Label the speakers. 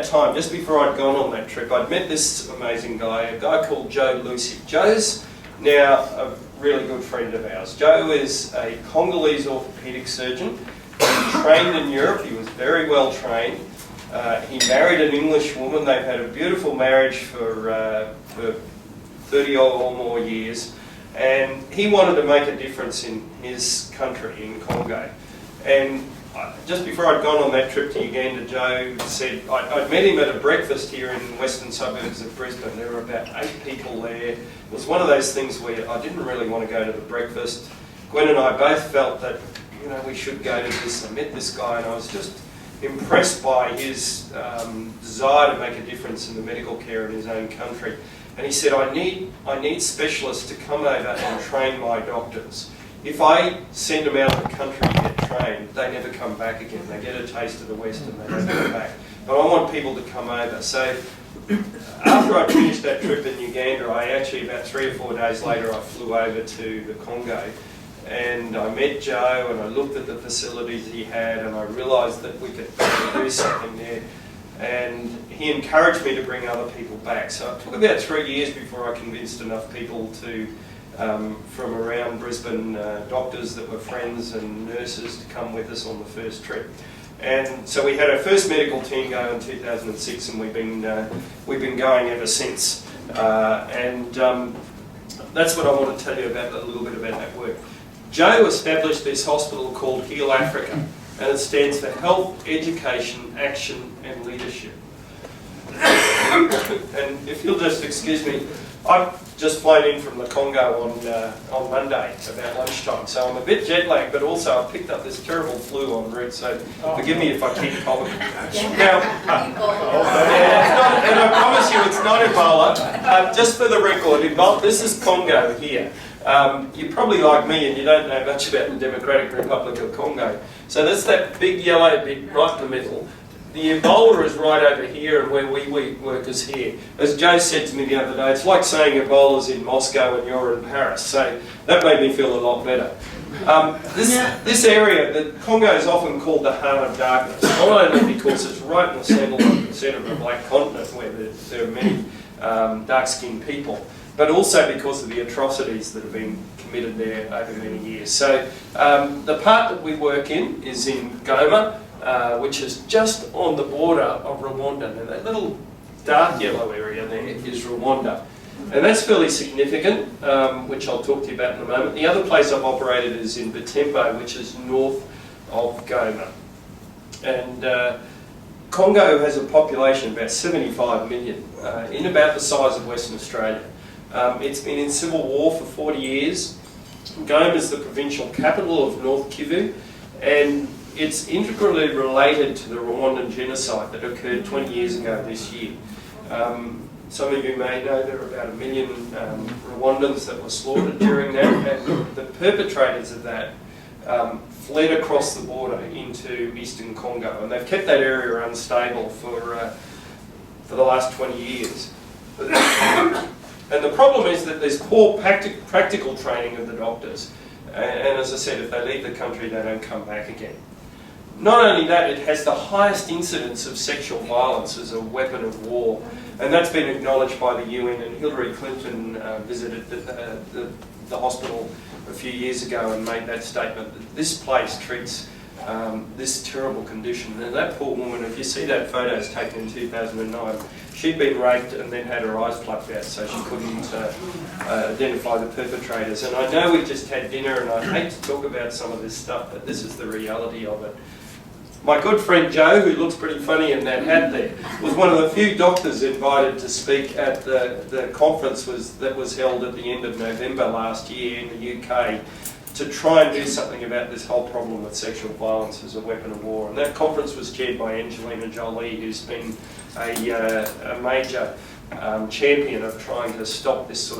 Speaker 1: that time, just before I'd gone on that trip, I'd met this amazing guy, a guy called Joe Lucy. Joe's now a really good friend of ours. Joe is a Congolese orthopaedic surgeon. He trained in Europe. He was very well trained. He married an English woman. They've had a beautiful marriage for 30 or more years. And he wanted to make a difference in his country, in Congo. And just before I'd gone on that trip to Uganda, Joe said, I'd met him at a breakfast here in western suburbs of Brisbane. There were about 8 people there. It was one of those things where I didn't really want to go to the breakfast. Gwen and I both felt that, you know, we should go to this. I met this guy and I was just impressed by his desire to make a difference in the medical care in his own country. And he said, I need specialists to come over and train my doctors. If I send them out of the country to get trained, they never come back again. They get a taste of the West and they never come back. But I want people to come over. So after I finished that trip in Uganda, I actually, about 3 or 4 days later, I flew over to the Congo. And I met Joe and I looked at the facilities he had and I realised that we could do something there. And he encouraged me to bring other people back. So it took about 3 years before I convinced enough people to, from around Brisbane, doctors that were friends and nurses to come with us on the first trip. And so we had our first medical team go in 2006 and we've been going ever since. That's what I want to tell you about, a little bit about that work. Joe established this hospital called AusHeal Africa, and it stands for Health, Education, Action and Leadership. And if you'll just excuse me, I've just flown in from the Congo on Monday about lunchtime, so I'm a bit jet lagged, but also I picked up this terrible flu en route, so forgive me if I keep coughing. Now, and I promise you it's not Ebola. Just for the record, this is Congo here. You're probably like me and you don't know much about the Democratic Republic of Congo. So that's that big yellow bit right in the middle. The Ebola is right over here and where we work is here. As Joe said to me the other day, it's like saying Ebola's in Moscow and you're in Paris. So that made me feel a lot better. This area, the Congo is often called the heart of darkness, not only because it's right in the centre of a black continent where there are many dark-skinned people, but also because of the atrocities that have been committed there over many years. So the part that we work in is in Goma, which is just on the border of Rwanda. And that little dark yellow area there is Rwanda. And that's fairly significant, which I'll talk to you about in a moment. The other place I've operated is in Butembo, which is north of Goma. And Congo has a population of about 75 million, in about the size of Western Australia. It's been in civil war for 40 years. Goma is the provincial capital of North Kivu, and it's integrally related to the Rwandan genocide that occurred 20 years ago this year. Some of you may know there were about 1 million Rwandans that were slaughtered during that, and the perpetrators of that fled across the border into eastern Congo, and they've kept that area unstable for the last 20 years. And the problem is that there's poor practical training of the doctors, and as I said, if they leave the country they don't come back again. Not only that, it has the highest incidence of sexual violence as a weapon of war, and that's been acknowledged by the UN, and Hillary Clinton visited the hospital a few years ago and made that statement that this place treats this terrible condition. And that poor woman, if you see that photo is taken in 2009, she'd been raped and then had her eyes plucked out so she couldn't identify the perpetrators. And I know we've just had dinner and I hate to talk about some of this stuff, but this is the reality of it. My good friend Joe, who looks pretty funny in that hat there, was one of the few doctors invited to speak at the conference that was held at the end of November last year in the UK to try and do something about this whole problem with sexual violence as a weapon of war. And that conference was chaired by Angelina Jolie, who's been a major champion of trying to stop this sort